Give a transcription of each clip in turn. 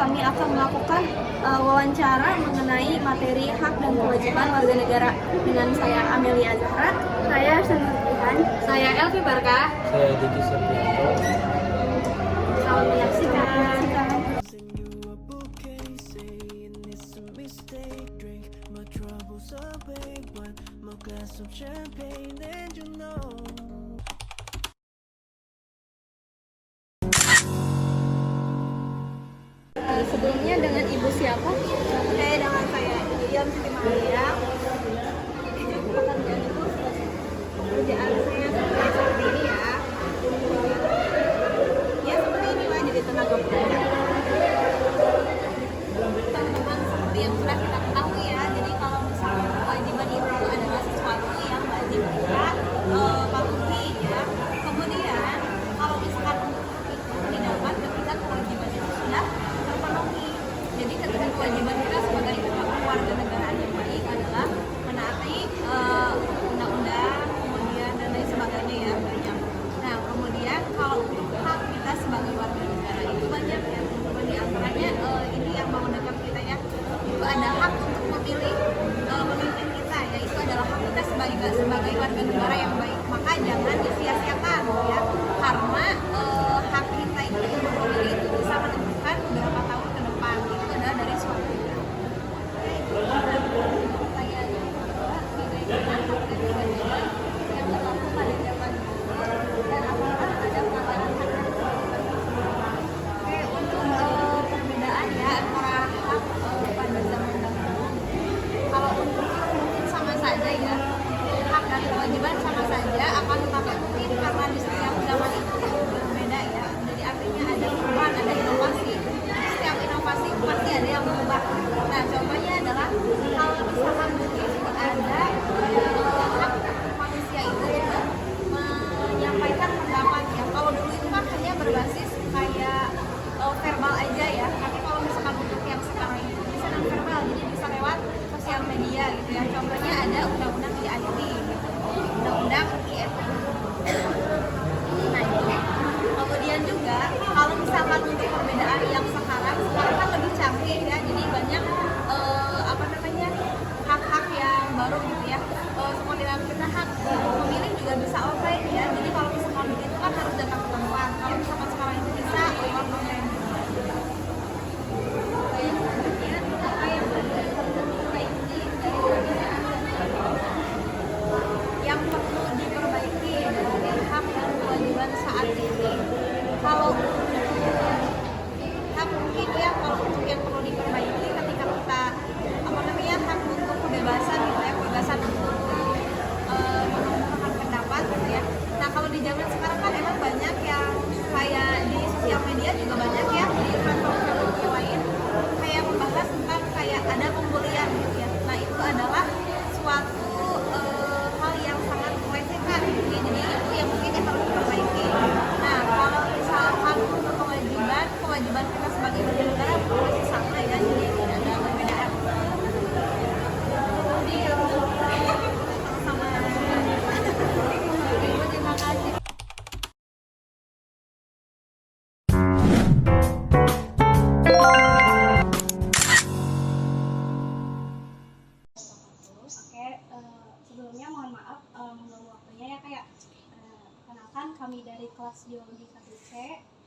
kami akan melakukan wawancara mengenai materi hak dan kewajiban warga negara dengan saya Amelia Zahra, saya Sanurhan, saya Elvi Barka, saya Diki Sardianto. Selamat menyaksikan. Sebelumnya dengan ibu siapa? Oke, dengan saya Iyam Siti Maria. Pekerjaan saya seperti ini ya. Ya seperti ini lah, jadi tenaga kerja. Teman-teman seperti yang sudah kita ketahui ya. Jadi kalau misalnya kewajiban itu adalah sesuatu yang wajib kita patuhi ya. Kemudian kalau misalkan untuk hak itu didapat ketika kewajiban itu sudah terpenuhi. Jadi ketika kewajiban kita sebagai warga negara yang baik adalah menaati undang-undang, kemudian dan lain sebagainya ya, banyak. Nah kemudian kalau untuk hak kita sebagai warga negara itu banyak ya teman-teman, di antaranya ini yang mau dekat kita ya, itu ada hak untuk memilih pemimpin kita ya, itu adalah hak kita sebagai warga negara yang baik. Maka jangan disia-siakan ya, karena hak kita itu untuk memilih itu bisa menentukan beberapa tahun ke depan. Itu adalah dari suatu pertanyaannya adalah bagaimana hak dan kewajiban yang berlaku pada zaman dulu dan apakah ada pelanggaran hak dan kewajiban tersebut. Oke, untuk perbedaan ya antara hak pada zaman dahulu, kalau untuk hak mungkin sama saja ya, hak dan kewajiban sama saja, akan tetapi mungkin karena di setiap zaman itu berbeda ya, jadi artinya ada perubahan, ada inovasi. Setiap inovasi pasti ada yang berubah. Nah contohnya adalah kalau misalkan dulu ada hak manusia itu untuk menyampaikan pendapat ya. Kalau dulu itu kan hanya berbasis kayak verbal aja ya, tapi kalau misalkan untuk yang sekarang itu bisa non verbal, jadi bisa lewat sosial media gitu ya. Contohnya ada undang-undang IIT gitu, undang-undang ITE. Nah itu. Kemudian juga kalau misalkan untuk perbedaan yang sekarang kan lebih canggih ya, jadi banyak apa namanya hak-hak yang baru gitu ya. Seperti dalam kita hak memilih juga bisa offline ya, jadi kalau misalkan begitu kan harus datang ke tempat. Kalau misalkan sekarang itu bisa lewat online. Kemudian apa yang diperbaiki yang perlu diperbaiki dari hak dan kewajiban saat ini. Kalau hak mungkin ya, kalau untuk yang perlu diperbaiki ketika kita apa namanya hak untuk kebebasan gitu ya, kebebasan untuk mengungkapkan pendapat gitu ya. Nah kalau di zaman sekarang kan emang banyak yang kayak di sosial media juga banyak ya, di platform media lain kayak membahas tentang kayak ada pembulian gitu ya. Nah itu adalah suatu hal yang sangat melecehkan gitu ya. Jadi itu yang mungkin yang harus diperbaiki. Nah kalau misalkan untuk kewajiban kita sebagai warga negara masih sama ya, jadi tidak ada perbedaan. Sama Ibu, terima kasih. Oke, sebelumnya mohon maaf mengganggu waktunya ya kayak kenalkan kami dari kelas biologi 1C.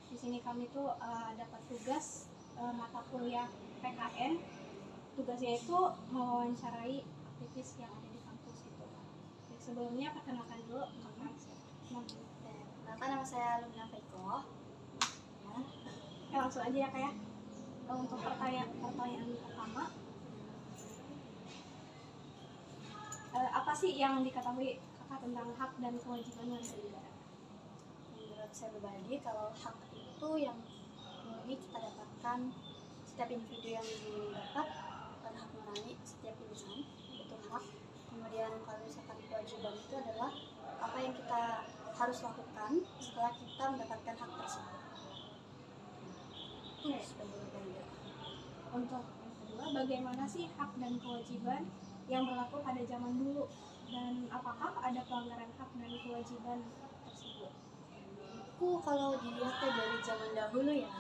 Di sini kami tuh dapat tugas mata kuliah PKN. Tugasnya itu mewawancarai aktivis yang ada di kampus itu. Oke, sebelumnya perkenalkan dulu Kenalkan, nama saya Lumina Faiko. langsung aja ya kayak untuk pertanyaan pertama, apa sih yang diketahui kakak tentang hak dan kewajiban warga negara? Menurut saya pribadi, kalau hak itu yang murni kita dapatkan, setiap individu yang dapat pada hak nurani setiap insan itu hak. Kemudian kalau misalkan kewajiban itu adalah apa yang kita harus lakukan setelah kita mendapatkan hak tersebut. Itu sebagai warga negara. Untuk yang kedua, bagaimana sih hak dan kewajiban yang berlaku pada zaman dulu dan apakah ada pelanggaran hak dan kewajiban tersebut? Kalau dilihat dari zaman dahulu ya,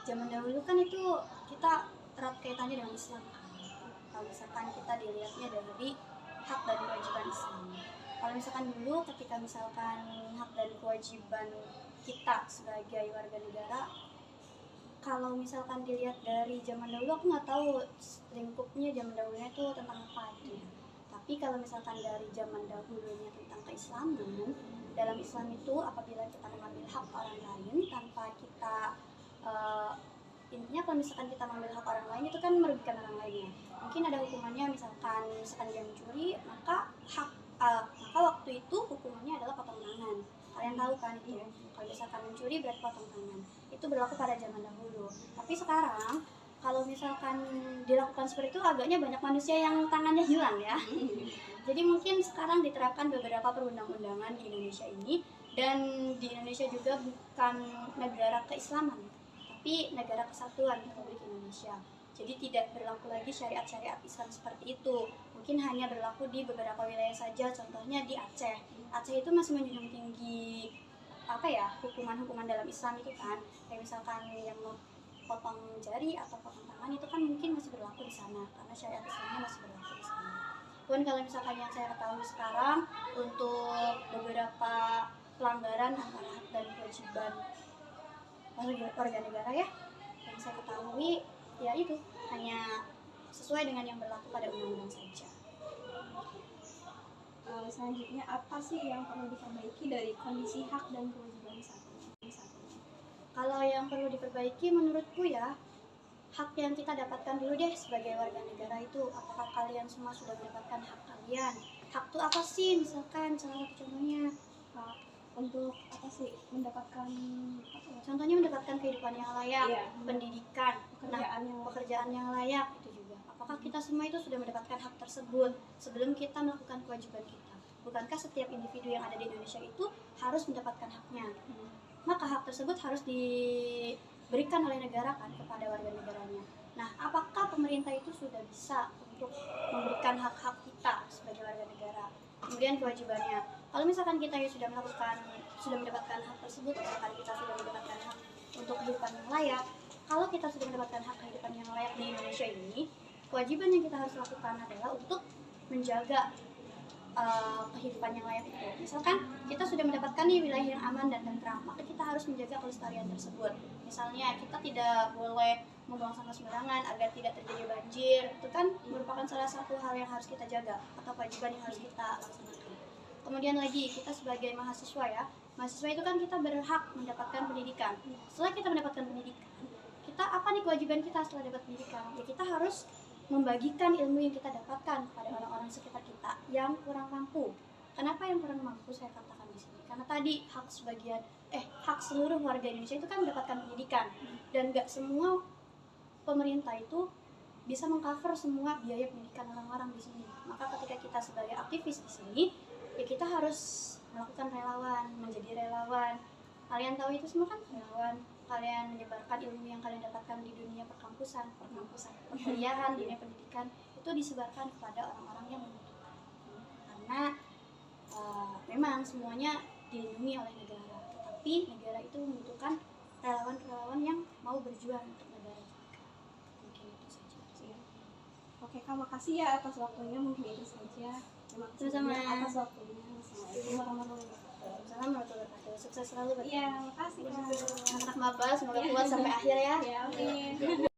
zaman dahulu kan itu kita erat kaitannya dengan Islam. Kalau misalkan kita dilihatnya dari hak dan kewajiban Islam. Kalau misalkan dulu ketika misalkan hak dan kewajiban kita sebagai warga negara, kalau misalkan dilihat dari zaman dahulu, aku nggak tahu lingkupnya zaman dahulunya itu tentang apa gitu ya. Tapi kalau misalkan dari zaman dahulunya tentang keislaman, dalam Islam itu apabila kita mengambil hak orang lain tanpa kita intinya kalau misalkan kita mengambil hak orang lain itu kan merugikan orang lainnya. Mungkin ada hukumannya, misalkan dia mencuri, maka waktu itu hukumannya adalah potong tangan. Kalian tahu kan itu, kalau misalkan mencuri berarti potong tangan. Itu berlaku pada zaman dahulu. Tapi sekarang kalau misalkan dilakukan seperti itu, agaknya banyak manusia yang tangannya hilang ya. Jadi mungkin sekarang diterapkan beberapa perundang-undangan di Indonesia ini, dan di Indonesia juga bukan negara keislaman, tapi negara kesatuan Republik Indonesia. Jadi tidak berlaku lagi syariat-syariat Islam seperti itu. Mungkin hanya berlaku di beberapa wilayah saja, contohnya di Aceh. Aceh itu masih menjunjung tinggi hukuman-hukuman dalam Islam itu kan. Kayak misalkan yang mau potong jari atau potong tangan itu kan mungkin masih berlaku di sana karena syariat Islamnya masih berlaku di sana. Pun kalau misalkan yang saya ketahui sekarang untuk beberapa pelanggaran antara hak dan kewajiban warga negara ya, yang saya ketahui ya itu hanya sesuai dengan yang berlaku pada undang-undang saja. Selanjutnya apa sih yang perlu diperbaiki dari kondisi hak dan kewajiban saat ini? Kalau yang perlu diperbaiki menurutku ya, hak yang kita dapatkan dulu deh sebagai warga negara itu. Apakah kalian semua sudah mendapatkan hak kalian? Hak itu apa sih? Misalkan salah satu contohnya Untuk apa sih mendapatkan contohnya mendapatkan kehidupan yang layak, Iya. pendidikan, pekerjaan yang layak itu juga. Apakah kita semua itu sudah mendapatkan hak tersebut sebelum kita melakukan kewajiban kita? Bukankah setiap individu yang ada di Indonesia itu harus mendapatkan haknya? Maka hak tersebut harus diberikan oleh negara kan kepada warga negaranya. Nah, apakah pemerintah itu sudah bisa untuk memberikan hak-hak kita sebagai warga negara? Kemudian kewajibannya, kalau misalkan kita sudah mendapatkan hak tersebut, misalkan kita sudah mendapatkan hak untuk kehidupan yang layak, kalau kita sudah mendapatkan hak kehidupan yang layak di Indonesia ini, kewajiban yang kita harus lakukan adalah untuk menjaga kehidupan yang layak itu. Misalkan kita sudah mendapatkan nih wilayah yang aman dan tentram, maka kita harus menjaga kelestarian tersebut. Misalnya kita tidak boleh membuang sampah sembarangan agar tidak terjadi banjir. Itu kan merupakan salah satu hal yang harus kita jaga atau kewajiban yang harus kita laksanakan. Kemudian lagi kita sebagai mahasiswa ya, mahasiswa itu kan kita berhak mendapatkan pendidikan. Setelah kita mendapatkan pendidikan, kita apa nih kewajiban kita setelah dapat pendidikan? Ya kita harus membagikan ilmu yang kita dapatkan kepada orang-orang sekitar kita yang kurang mampu. Kenapa yang kurang mampu saya katakan di sini? Karena tadi hak seluruh warga Indonesia itu kan mendapatkan pendidikan, dan gak semua pemerintah itu bisa mengcover semua biaya pendidikan orang-orang di sini. Maka ketika kita sebagai aktivis di sini, ya kita harus melakukan relawan, menjadi relawan. Kalian tahu itu semua kan relawan. Kalian menyebarkan ilmu yang kalian dapatkan di dunia perkampusan, perkuliahan, dunia pendidikan, itu disebarkan kepada orang-orang yang membutuhkan. Karena memang semuanya dilindungi oleh negara, tetapi negara itu membutuhkan relawan-relawan yang mau berjuang untuk negara juga. Mungkin itu saja. Oke, Kak, makasih ya atas waktunya, mungkin itu saja. Terima kasih Sama-sama. atas waktunya. Assalamualaikum warahmatullahi wabarakatuh. Assalamualaikum warahmatullahi wabarakatuh. Sukses selalu buat Iya, makasih Kak. anak-anak maba, semoga kuat sampai akhir ya. Ya, amin.